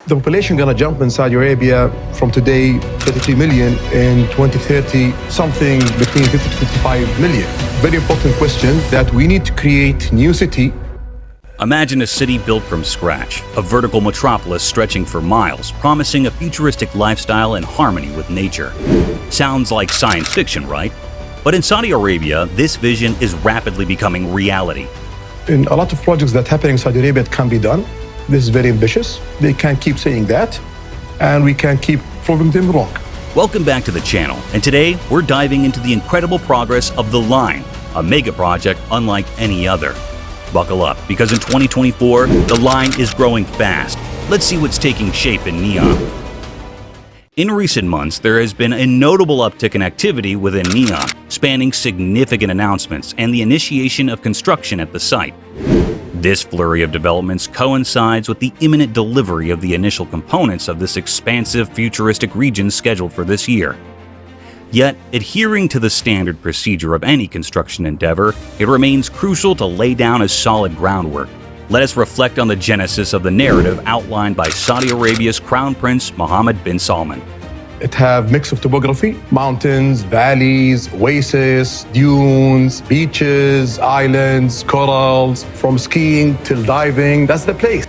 The population gonna jump in Saudi Arabia from today 33 million in 2030, something between 50 to 55 million. Very important question that we need to create new city. Imagine a city built from scratch, a vertical metropolis stretching for miles, promising a futuristic lifestyle in harmony with nature. Sounds like science fiction, right? But in Saudi Arabia, this vision is rapidly becoming reality. In a lot of projects that happen in Saudi Arabia, it can be done. This is very ambitious. They can keep saying that, and we can keep proving them wrong. Welcome back to the channel, and today we're diving into the incredible progress of The Line, a mega project unlike any other. Buckle up, because in 2024, The Line is growing fast. Let's see what's taking shape in Neom. In recent months, there has been a notable uptick in activity within Neom, spanning significant announcements and the initiation of construction at the site. This flurry of developments coincides with the imminent delivery of the initial components of this expansive futuristic region scheduled for this year. Yet, adhering to the standard procedure of any construction endeavor, it remains crucial to lay down a solid groundwork. Let us reflect on the genesis of the narrative outlined by Saudi Arabia's Crown Prince Mohammed bin Salman. It have mix of topography, mountains, valleys, oases, dunes, beaches, islands, corals, from skiing till diving. That's the place.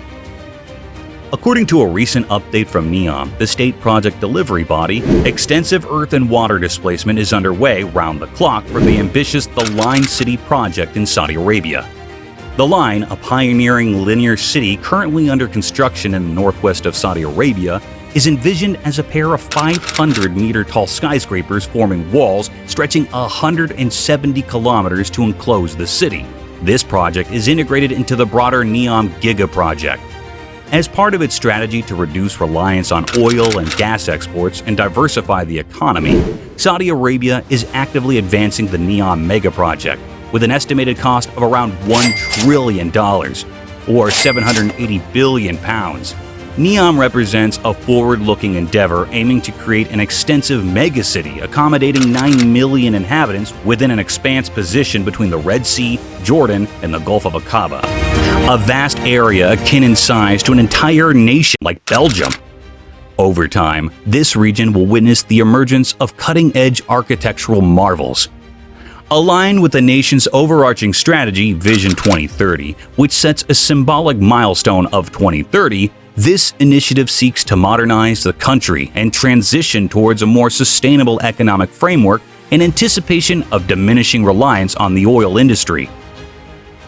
According to a recent update from Neom, the state project delivery body, extensive earth and water displacement is underway round the clock for the ambitious The Line City project in Saudi Arabia. The Line, a pioneering linear city currently under construction in the northwest of Saudi Arabia, is envisioned as a pair of 500-meter-tall skyscrapers forming walls stretching 170 kilometers to enclose the city. This project is integrated into the broader Neom Giga project. As part of its strategy to reduce reliance on oil and gas exports and diversify the economy, Saudi Arabia is actively advancing the Neom mega project with an estimated cost of around $1 trillion, or 780 billion pounds. Neom represents a forward-looking endeavor aiming to create an extensive megacity accommodating 9 million inhabitants within an expanse positioned between the Red Sea, Jordan, and the Gulf of Aqaba. A vast area akin in size to an entire nation like Belgium. Over time, this region will witness the emergence of cutting-edge architectural marvels. Aligned with the nation's overarching strategy, Vision 2030, which sets a symbolic milestone of 2030, this initiative seeks to modernize the country and transition towards a more sustainable economic framework in anticipation of diminishing reliance on the oil industry.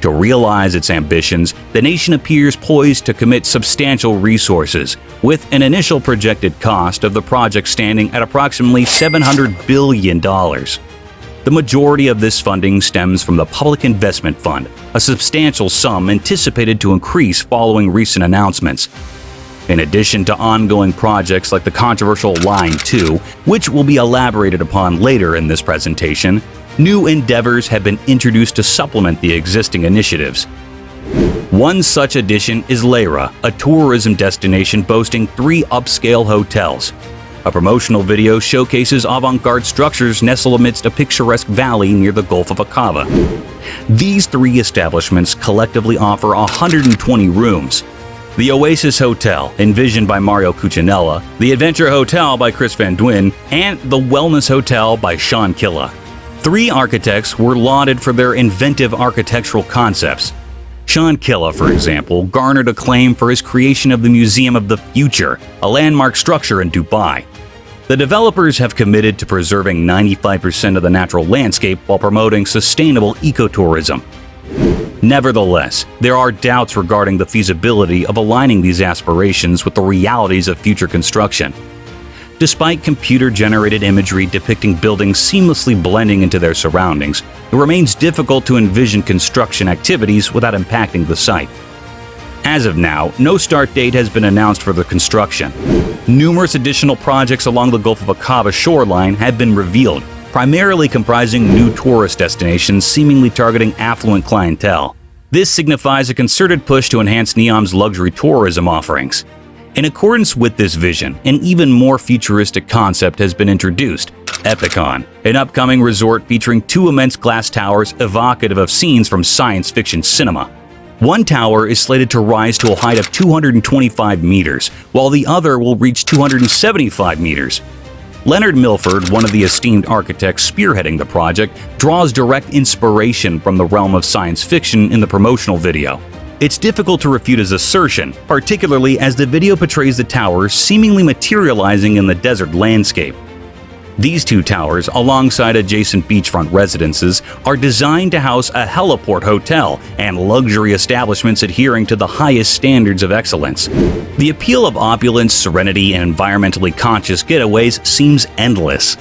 To realize its ambitions, the nation appears poised to commit substantial resources, with an initial projected cost of the project standing at approximately $700 billion. The majority of this funding stems from the Public Investment Fund, a substantial sum anticipated to increase following recent announcements. In addition to ongoing projects like the controversial Line 2, which will be elaborated upon later in this presentation, new endeavors have been introduced to supplement the existing initiatives. One such addition is Leira, a tourism destination boasting 3 upscale hotels. A promotional video showcases avant-garde structures nestled amidst a picturesque valley near the Gulf of Aqaba. These 3 establishments collectively offer 120 rooms. The Oasis Hotel, envisioned by Mario Cucinella, the Adventure Hotel by Chris Van Duyn, and the Wellness Hotel by Sean Killa. 3 architects were lauded for their inventive architectural concepts. Sean Killa, for example, garnered acclaim for his creation of the Museum of the Future, a landmark structure in Dubai. The developers have committed to preserving 95% of the natural landscape while promoting sustainable ecotourism. Nevertheless, there are doubts regarding the feasibility of aligning these aspirations with the realities of future construction. Despite computer-generated imagery depicting buildings seamlessly blending into their surroundings, it remains difficult to envision construction activities without impacting the site. As of now, no start date has been announced for the construction. Numerous additional projects along the Gulf of Aqaba shoreline have been revealed, primarily comprising new tourist destinations seemingly targeting affluent clientele. This signifies a concerted push to enhance Neom's luxury tourism offerings. In accordance with this vision, an even more futuristic concept has been introduced: Epicon, an upcoming resort featuring 2 immense glass towers evocative of scenes from science fiction cinema. One tower is slated to rise to a height of 225 meters, while the other will reach 275 meters. Leonard Milford, one of the esteemed architects spearheading the project, draws direct inspiration from the realm of science fiction in the promotional video. It's difficult to refute his assertion, particularly as the video portrays the towers seemingly materializing in the desert landscape. These two towers, alongside adjacent beachfront residences, are designed to house a heliport hotel and luxury establishments adhering to the highest standards of excellence. The appeal of opulence, serenity, and environmentally conscious getaways seems endless.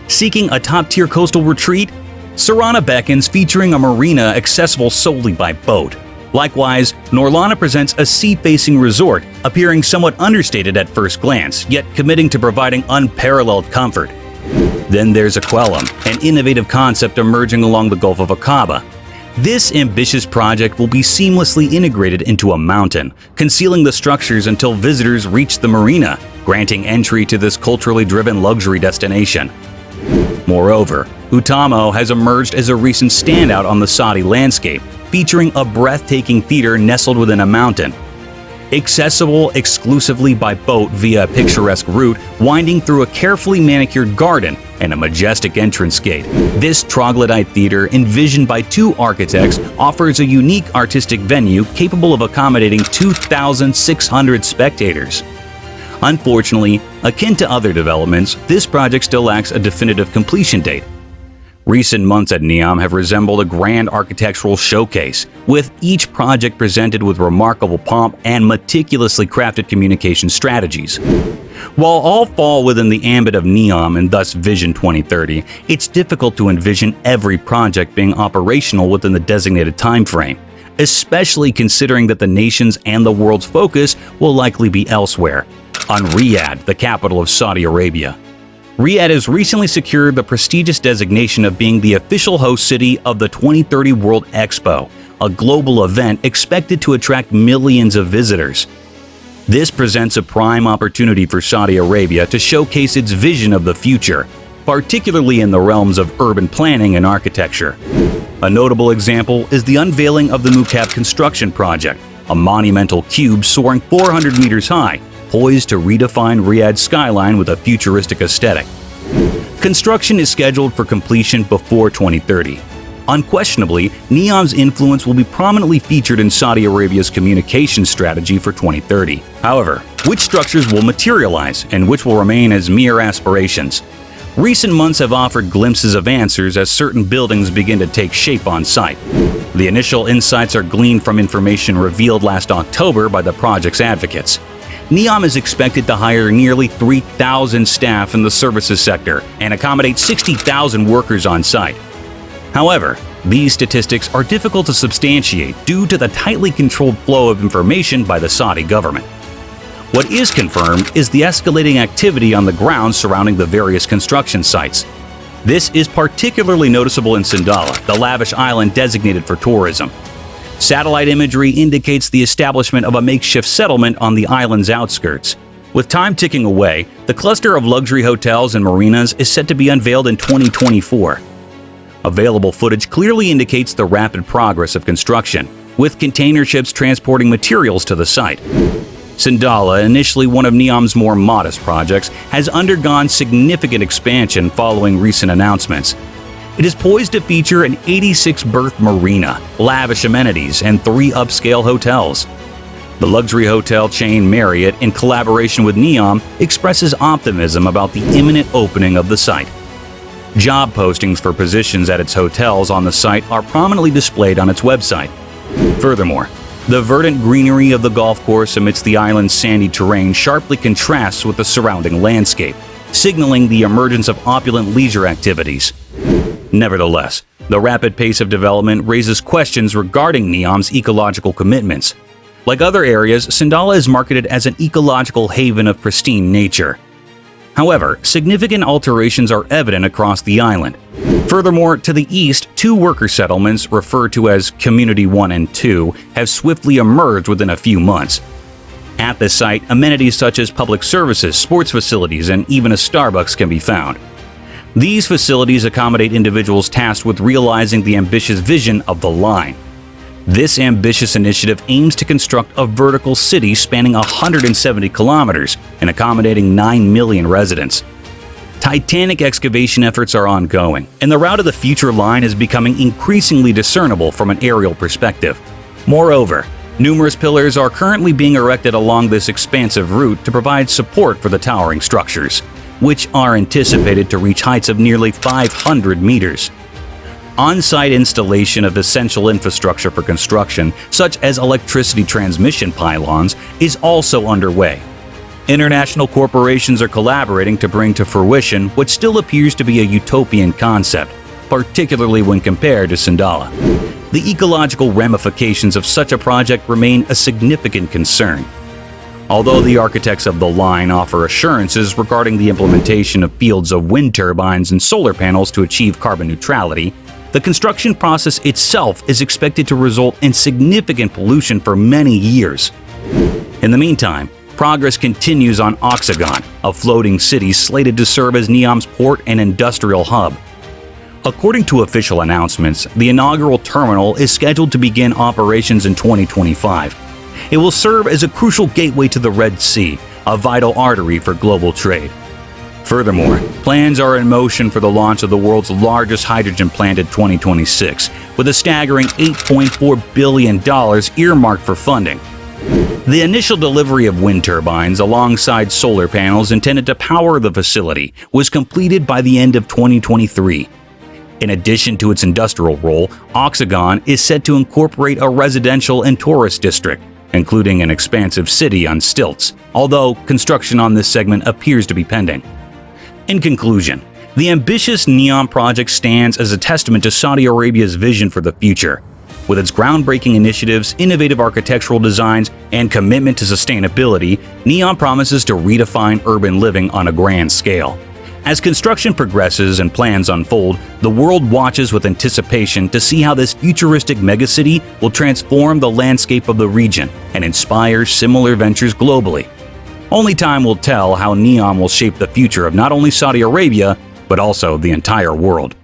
Seeking a top-tier coastal retreat? Sarana beckons, featuring a marina accessible solely by boat. Likewise, Norlana presents a sea-facing resort, appearing somewhat understated at first glance, yet committing to providing unparalleled comfort. Then there's Aquellum, an innovative concept emerging along the Gulf of Aqaba. This ambitious project will be seamlessly integrated into a mountain, concealing the structures until visitors reach the marina, granting entry to this culturally driven luxury destination. Moreover, Utamo has emerged as a recent standout on the Saudi landscape, featuring a breathtaking theater nestled within a mountain. Accessible exclusively by boat via a picturesque route winding through a carefully manicured garden and a majestic entrance gate, this troglodyte theater, envisioned by two architects, offers a unique artistic venue capable of accommodating 2,600 spectators. Unfortunately, akin to other developments, this project still lacks a definitive completion date. Recent months at Neom have resembled a grand architectural showcase, with each project presented with remarkable pomp and meticulously crafted communication strategies. While all fall within the ambit of Neom and thus Vision 2030, it's difficult to envision every project being operational within the designated time frame, especially considering that the nation's and the world's focus will likely be elsewhere, on Riyadh, the capital of Saudi Arabia. Riyadh has recently secured the prestigious designation of being the official host city of the 2030 World Expo, a global event expected to attract millions of visitors. This presents a prime opportunity for Saudi Arabia to showcase its vision of the future, particularly in the realms of urban planning and architecture. A notable example is the unveiling of the Mukab construction project, a monumental cube soaring 400 meters high, poised to redefine Riyadh's skyline with a futuristic aesthetic. Construction is scheduled for completion before 2030. Unquestionably, Neom's influence will be prominently featured in Saudi Arabia's communication strategy for 2030. However, which structures will materialize and which will remain as mere aspirations? Recent months have offered glimpses of answers as certain buildings begin to take shape on site. The initial insights are gleaned from information revealed last October by the project's advocates. Neom is expected to hire nearly 3,000 staff in the services sector and accommodate 60,000 workers on site. However, these statistics are difficult to substantiate due to the tightly controlled flow of information by the Saudi government. What is confirmed is the escalating activity on the ground surrounding the various construction sites. This is particularly noticeable in Sindalah, the lavish island designated for tourism. Satellite imagery indicates the establishment of a makeshift settlement on the island's outskirts. With time ticking away, the cluster of luxury hotels and marinas is set to be unveiled in 2024. Available footage clearly indicates the rapid progress of construction, with container ships transporting materials to the site. Sindalah, initially one of Neom's more modest projects, has undergone significant expansion following recent announcements. It is poised to feature an 86-berth marina, lavish amenities, and 3 upscale hotels. The luxury hotel chain Marriott, in collaboration with Neom, expresses optimism about the imminent opening of the site. Job postings for positions at its hotels on the site are prominently displayed on its website. Furthermore, the verdant greenery of the golf course amidst the island's sandy terrain sharply contrasts with the surrounding landscape, signaling the emergence of opulent leisure activities. Nevertheless, the rapid pace of development raises questions regarding Neom's ecological commitments. Like other areas, Sindalah is marketed as an ecological haven of pristine nature. However, significant alterations are evident across the island. Furthermore, to the east, 2 worker settlements, referred to as Community 1 and 2, have swiftly emerged within a few months. At the site, amenities such as public services, sports facilities, and even a Starbucks can be found. These facilities accommodate individuals tasked with realizing the ambitious vision of the line. This ambitious initiative aims to construct a vertical city spanning 170 kilometers and accommodating 9 million residents. Titanic excavation efforts are ongoing, and the route of the future line is becoming increasingly discernible from an aerial perspective. Moreover, numerous pillars are currently being erected along this expansive route to provide support for the towering structures, which are anticipated to reach heights of nearly 500 meters. On-site installation of essential infrastructure for construction, such as electricity transmission pylons, is also underway. International corporations are collaborating to bring to fruition what still appears to be a utopian concept, particularly when compared to Sindalah. The ecological ramifications of such a project remain a significant concern. Although the architects of the line offer assurances regarding the implementation of fields of wind turbines and solar panels to achieve carbon neutrality, the construction process itself is expected to result in significant pollution for many years. In the meantime, progress continues on Oxagon, a floating city slated to serve as Neom's port and industrial hub. According to official announcements, the inaugural terminal is scheduled to begin operations in 2025. It will serve as a crucial gateway to the Red Sea, a vital artery for global trade. Furthermore, plans are in motion for the launch of the world's largest hydrogen plant in 2026, with a staggering $8.4 billion earmarked for funding. The initial delivery of wind turbines alongside solar panels intended to power the facility was completed by the end of 2023. In addition to its industrial role, Oxagon is set to incorporate a residential and tourist district, including an expansive city on stilts, although construction on this segment appears to be pending. In conclusion, the ambitious Neom project stands as a testament to Saudi Arabia's vision for the future. With its groundbreaking initiatives, innovative architectural designs, and commitment to sustainability, Neom promises to redefine urban living on a grand scale. As construction progresses and plans unfold, the world watches with anticipation to see how this futuristic megacity will transform the landscape of the region and inspire similar ventures globally. Only time will tell how Neom will shape the future of not only Saudi Arabia, but also the entire world.